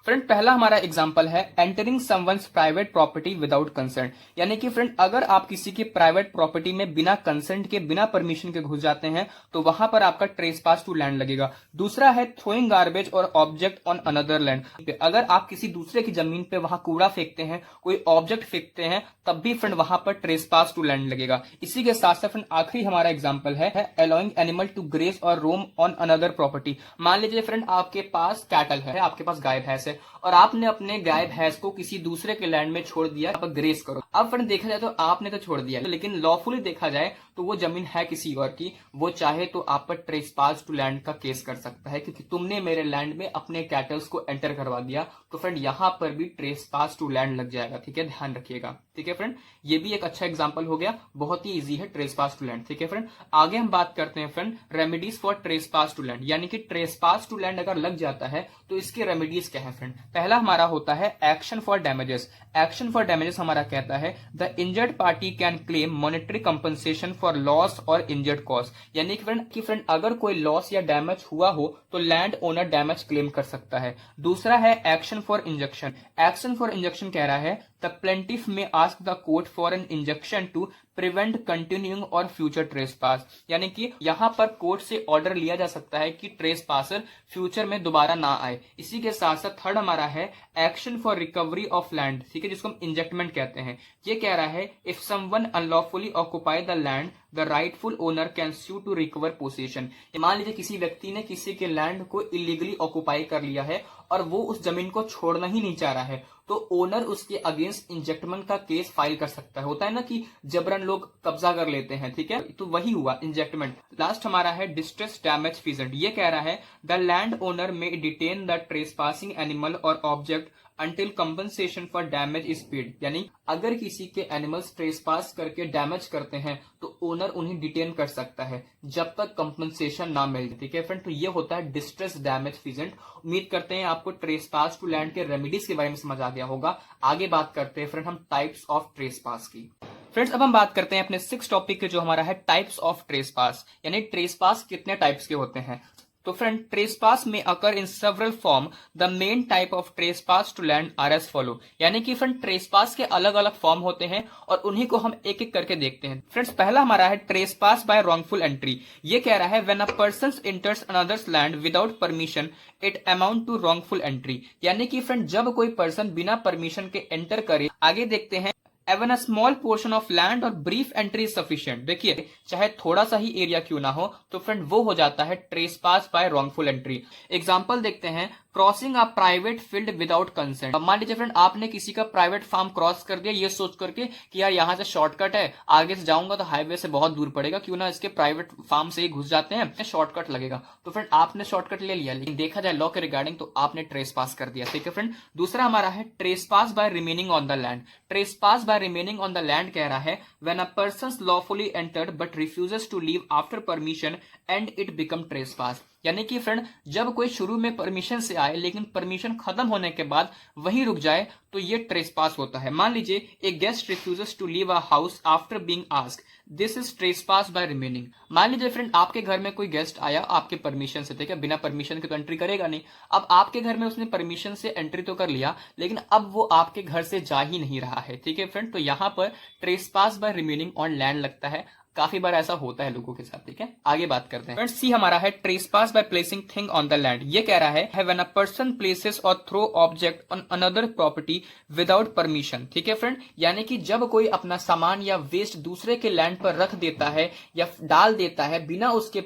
[SPEAKER 1] फ्रेंड पहला हमारा एग्जांपल है entering someone's private property without consent. यानी कि फ्रेंड अगर आप किसी की प्राइवेट प्रॉपर्टी में बिना कंसेंट के, बिना परमिशन के घुस जाते हैं, तो वहां पर आपका ट्रेसपास टू लैंड लगेगा। दूसरा है थ्रोइंग गार्बेज और ऑब्जेक्ट ऑन अनदर लैंड। अगर आप किसी दूसरे की जमीन पे वहां कूड़ा फेंकते हैं, कोई ऑब्जेक्ट फेंकते हैं, तब भी फ्रेंड वहां पर ट्रेसपास टू लैंड लगेगा। इसी के साथ साथ फ्रेंड आखिरी हमारा एग्जाम्पल है अलाउइंग एनिमल टू ग्रेज और रोम ऑन अनदर प्रॉपर्टी। मान लीजिए फ्रेंड आपके पास कैटल है, आपके पास गाय भैंस है और आपने अपने गाय भैंस को किसी दूसरे के लैंड में छोड़ दिया, आप ग्रेस करो। अब फ्रेंड देखा जाए तो आपने तो छोड़ दिया, लेकिन लॉफुली देखा जाए तो वो जमीन है किसी और की, वो चाहे तो आप पर ट्रेसपास टू लैंड का केस कर सकता है, क्योंकि तुमने मेरे लैंड में अपने कैटल्स को एंटर करवा दिया। तो फ्रेंड यहां पर भी ट्रेसपास टू लैंड लग जाएगा, ठीक है, ध्यान रखिएगा, ठीक है फ्रेंड। ये भी एक अच्छा एग्जाम्पल हो गया, बहुत ही ईजी है ट्रेसपास टू लैंड, ठीक है फ्रेंड। आगे हम बात करते हैं friend remedies for trespass to land. यानी कि ट्रेसपास टू लैंड अगर लग जाता है तो इसके रेमेडीज क्या है फ्रेंड। पहला हमारा होता है action for damages. Action for damages हमारा कहता है the injured party can claim monetary compensation for loss और इंजर्ड कॉस्ट। यानी कि फ्रेंड अगर कोई लॉस या डैमेज हुआ हो तो लैंड ओनर डैमेज क्लेम कर सकता है। दूसरा है action for injunction. Action for injunction कह रहा है the plaintiff may ask the court for an injunction to prevent continuing or future trespass. यानी कि यहां पर कोर्ट से ऑर्डर लिया जा सकता है कि ट्रेसपासर फ्यूचर में दोबारा ना आए। इसी के साथ साथ थर्ड हमारा है action for recovery of land, ठीक है, जिसको हम इंजेक्टमेंट कहते हैं। ये कह रहा है if someone unlawfully occupy the land the rightful owner can sue to recover possession. मान लीजिए किसी व्यक्ति ने किसी के लैंड को इलीगली ऑक्युपाई कर लिया है और वो उस जमीन को छोड़ना ही नहीं चाह रहा है, तो ओनर उसके अगेंस्ट इंजेक्टमेंट का केस फाइल कर सकता है। होता है ना कि जबरन लोग कब्जा कर लेते हैं, ठीक है, तो वही हुआ इंजेक्टमेंट। लास्ट हमारा है डिस्ट्रेस डैमेज फीजेंट। ये कह रहा है द लैंड ओनर में डिटेन द ट्रेसपासिंग एनिमल और object until compensation for damage is paid। यानी अगर किसी के एनिमल्स ट्रेसपास करके डैमेज करते हैं तो ओनर उन्हें डिटेन कर सकता है जब तक कंपनसेशन ना मिले। ठीक है फ्रेंड, तो ये होता है डिस्ट्रेस डैमेज फीजेंट। उम्मीद करते हैं आपको ट्रेसपास टू लैंड के रेमेडीज के बारे में समझ आ गया होगा। आगे बात करते हैं फ्रेंड हम टाइप्स ऑफ ट्रेसपास की। फ्रेंड्स अब हम बात करते हैं अपने 6 टॉपिक के, जो हमारा है टाइप्स ऑफ ट्रेसपास, यानी ट्रेसपास कितने टाइप्स के होते हैं। तो फ्रेंड ट्रेसपास में occur in several form. The main type of trespass to land are as follow. यानी कि फ्रेंड ट्रेसपास के अलग अलग फॉर्म होते हैं और उन्हीं को हम एक एक करके देखते हैं। फ्रेंड्स पहला हमारा है ट्रेसपास बाय रॉन्गफुल एंट्री। ये कह रहा है when a person enters another's land without permission it amount to wrongful entry. यानी कि फ्रेंड जब कोई पर्सन बिना परमिशन के एंटर करे, आगे देखते हैं Even a small portion of land or brief entry is sufficient। देखिए चाहे थोड़ा सा ही एरिया क्यों ना हो तो फ्रेंड वो हो जाता है trespass by wrongful entry. Example देखते हैं, crossing a private field without consent. मान लीजिए फ्रेंड आपने किसी का प्राइवेट फार्म क्रॉस कर दिया ये सोच करके कि यार यहाँ से शॉर्टकट है, आगे से जाऊंगा तो हाईवे से बहुत दूर पड़ेगा, क्यों ना इसके प्राइवेट फार्म से ही घुस जाते हैं, शॉर्टकट लगेगा। तो फ्रेंड आपने शॉर्टकट ले लिया, लेकिन देखा जाए लॉ के रिगार्डिंग तो आपने ट्रेसपास कर दिया। ठीक है फ्रेंड, दूसरा हमारा है trespass by remaining on the land. Trespass by remaining on the land कह रहा है when a person lawfully entered but refuses to leave after permission and it become trespass. यानी कि फ्रेंड जब कोई शुरू में परमिशन से आए लेकिन परमिशन खत्म होने के बाद वहीं रुक जाए तो ये ट्रेसपास होता है। मान लीजिए एक guest refuses to leave a house after being asked, this is trespass by remaining. मान लीजिए फ्रेंड आपके घर में कोई गेस्ट आया आपके परमिशन से, ठीक है, बिना परमिशन के तो एंट्री करेगा नहीं। अब आपके घर में उसने परमिशन से एंट्री तो कर लिया लेकिन अब वो आपके घर से जा ही नहीं रहा है। ठीक है फ्रेंड, तो यहां पर trespass by remaining on land लगता है। काफी बार ऐसा होता है लोगों के साथ। ठीक है, आगे बात करते हैं। फ्रेंड्स सी हमारा है trespass by placing thing on the land. ये कह रहा है when a person places or throw object on another property without permission. ठीक है फ्रेंड, यानी कि जब कोई अपना सामान या वेस्ट दूसरे के लैंड पर रख देता है या डाल देता है बिना उसके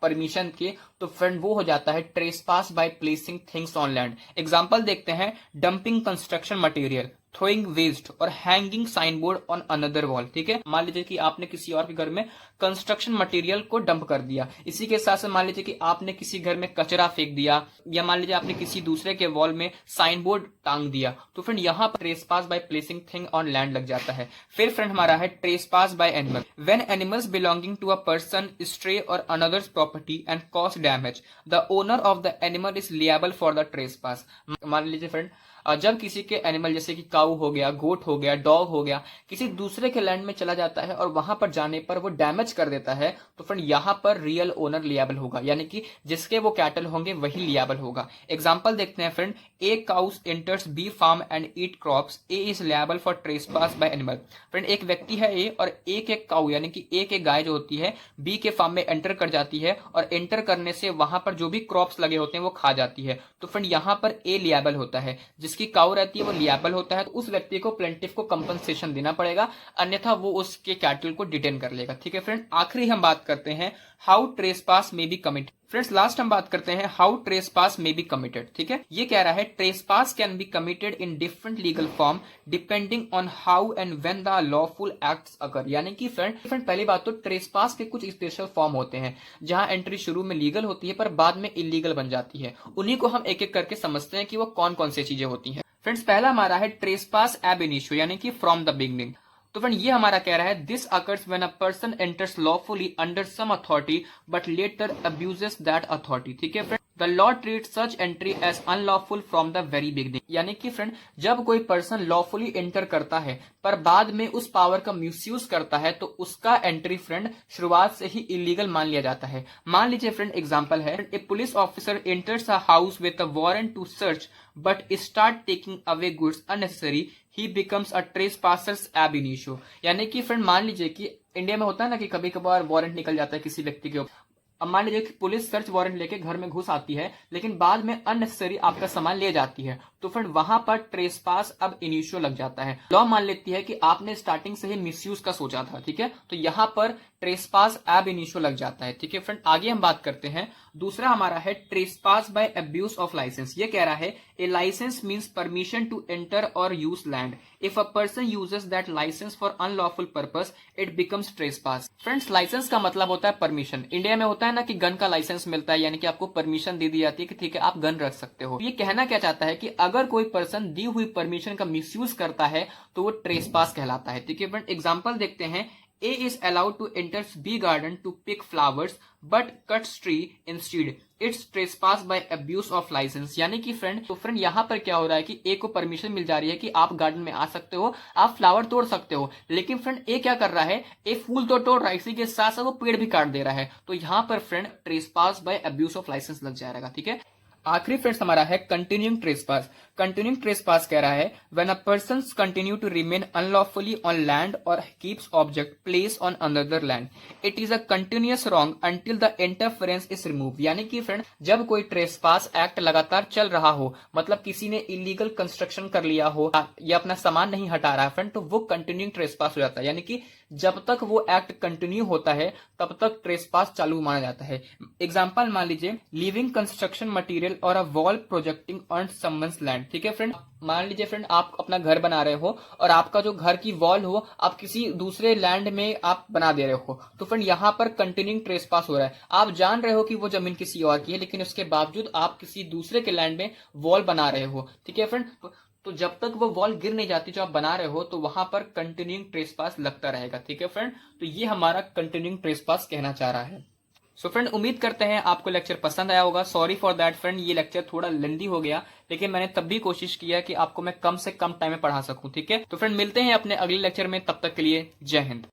[SPEAKER 1] परमिशन के, तो फ्रेंड वो हो जाता है trespass by placing things on land. Example देखते हैं, dumping construction material, throwing waste और hanging signboard on another wall. ठीक है, मान लीजिए कि आपने किसी और के घर में कंस्ट्रक्शन मटेरियल को डंप कर दिया, इसी के साथ साथ मान लीजिए कि आपने किसी घर में कचरा फेंक दिया या मान लीजिए आपने किसी दूसरे के वॉल में साइन बोर्ड टांग दिया, तो फ्रेंड यहाँ पर trespass by placing thing on land लग जाता है। फिर फ्रेंड हमारा है trespass by animal. When animals belonging to a person stray और another's property and cause damage, the owner of the animal is liable for the trespass. मान लीजिए friend जब किसी के एनिमल जैसे कि काऊ हो गया, गोट हो गया, डॉग हो गया, किसी दूसरे के लैंड में चला जाता है और वहां पर जाने पर वो डैमेज कर देता है, तो फ्रेंड यहां पर रियल ओनर लिएबल होगा, यानी कि जिसके वो कैटल होंगे वही लिएबल होगा। एग्जांपल देखते हैं friend, A cows enters B farm and eat crops, A is liable for trespass by animal. Friend एक व्यक्ति है ए और एक काऊ यानी कि एक गाय जो होती है बी के फार्म में एंटर कर जाती है और एंटर करने से वहां पर जो भी क्रॉप्स लगे होते हैं वो खा जाती है, तो फ्रेंड यहां पर ए लिएबल होता है। जिसकी काऊ रहती है वो लिएबल होता है, तो उस व्यक्ति को प्लेंटिफ को कंपनसेशन देना पड़ेगा, अन्यथा वो उसके कैटल को डिटेन कर लेगा। ठीक है फ्रेंड, आखिरी हम बात करते हैं how trespass may be committed. Friends last हम बात करते हैं how trespass may be committed. ठीक है, ये कह रहा है trespass can be committed in different legal form depending on how and when the lawful acts occur. यानी कि फ्रेंड पहली बात तो ट्रेसपास के कुछ स्पेशल फॉर्म होते हैं जहां एंट्री शुरू में लीगल होती है पर बाद में इलीगल बन जाती है, उन्हीं को हम एक एक करके समझते हैं कि वो कौन कौन सी चीजें होती हैं। फ्रेंड्स पहला हमारा है ट्रेसपास एब इनिशियो, यानी कि फ्रॉम द बिगनिंग। तो फ्रेंड ये हमारा कह रहा है this occurs when a person enters lawfully under some authority but later abuses that authority. ठीक है friend, the law treat such entry as unlawful from the very beginning. यानी कि फ्रेंड जब कोई पर्सन लॉफुली एंटर करता है पर बाद में उस पावर का मिसयूज करता है तो उसका एंट्री फ्रेंड शुरुआत से ही इलीगल मान लिया जाता है। मान लीजिए फ्रेंड एग्जांपल है, A police officer enters a house with a warrant to search but start taking away goods unnecessary, he becomes a trespassers ab initio. यानी कि फ्रेंड मान लीजिए कि इंडिया में होता है ना कि कभी कभार वारंट निकल जाता है किसी व्यक्ति के ऊपर। अब मान लीजिए कि पुलिस सर्च वारंट लेके घर में घुस आती है लेकिन बाद में अननेसेसरी आपका सामान ले जाती है, तो फ्रेंड वहां पर ट्रेसपास अब इनिशियो लग जाता है। लॉ मान लेती है कि आपने स्टार्टिंग से ही मिसयूज का सोचा था। ठीक है, तो यहां पर ट्रेसपास एब इनिशियो लग जाता है। ठीक है फ्रेंड, आगे हम बात करते हैं। दूसरा हमारा है trespass by abuse of licence. ये कह रहा है A licence means permission to enter और use land, if a person uses that licence for unlawful purpose it becomes trespass. Friends licence का मतलब होता है परमिशन। इंडिया में होता है ना कि गन का लाइसेंस मिलता है, यानी कि आपको परमिशन दे दी जाती है कि ठीक है आप गन रख सकते हो। ये कहना क्या चाहता है कि अगर कोई पर्सन दी हुई परमिशन का मिसयूज करता है तो वो ट्रेसपास कहलाता है। ठीक है फ्रेंड, एग्जांपल देखते हैं। A is allowed to enter B garden to pick flowers but cuts tree instead. It's trespass by abuse of license। यानी कि फ्रेंड यहाँ पर क्या हो रहा है कि A को परमिशन मिल जा रही है कि आप गार्डन में आ सकते हो, आप फ्लावर तोड़ सकते हो, लेकिन फ्रेंड A क्या कर रहा है, A फूल तो तोड़ रहा है, इसी के साथ साथ वो पेड़ भी काट दे रहा है। तो यहाँ पर friend trespass by abuse of licence लग जाएगा। ठीक है, आखिरी फ्रेंड्स हमारा है कंटिन्यूइंग ट्रेसपास। कंटिन्यूइंग ट्रेसपास कह रहा है when a person continue to remain unlawfully on land और keeps object place on another land, it is a continuous wrong until the interference is remove. यानी कि फ्रेंड जब कोई ट्रेसपास एक्ट लगातार चल रहा हो, मतलब किसी ने इलीगल कंस्ट्रक्शन कर लिया हो या अपना सामान नहीं हटा रहा है फ्रेंड, तो वो कंटिन्यूइंग ट्रेसपास हो जाता है। यानी कि जब तक वो एक्ट कंटिन्यू होता है तब तक ट्रेसपास चालू माना जाता है। एग्जांपल मान लीजिए, लिविंग कंस्ट्रक्शन मटेरियल और a wall projecting on someone's land. ठीक है फ्रेंड, मान लीजिए फ्रेंड आप अपना घर बना रहे हो और आपका जो घर की वॉल हो आप किसी दूसरे लैंड में आप बना दे रहे हो, तो फ्रेंड यहाँ पर कंटिन्यूइंग ट्रेसपास हो रहा है। आप जान रहे हो कि वो जमीन किसी और की है, लेकिन उसके बावजूद आप किसी दूसरे के लैंड में वॉल बना रहे हो। ठीक है फ्रेंड, तो जब तक वो वॉल गिर नहीं जाती जो आप बना रहे हो, तो वहां पर कंटिन्यूइंग ट्रेसपास लगता रहेगा। ठीक है फ्रेंड, तो ये हमारा कंटिन्यूइंग ट्रेसपास कहना चाह रहा है। सो फ्रेंड उम्मीद करते हैं आपको लेक्चर पसंद आया होगा। सॉरी फॉर दैट फ्रेंड, ये लेक्चर थोड़ा लेंदी हो गया, लेकिन मैंने तब भी कोशिश किया कि आपको मैं कम से कम टाइम में पढ़ा सकूं। ठीक है, तो फ्रेंड मिलते हैं अपने अगले लेक्चर में, तब तक के लिए जय हिंद।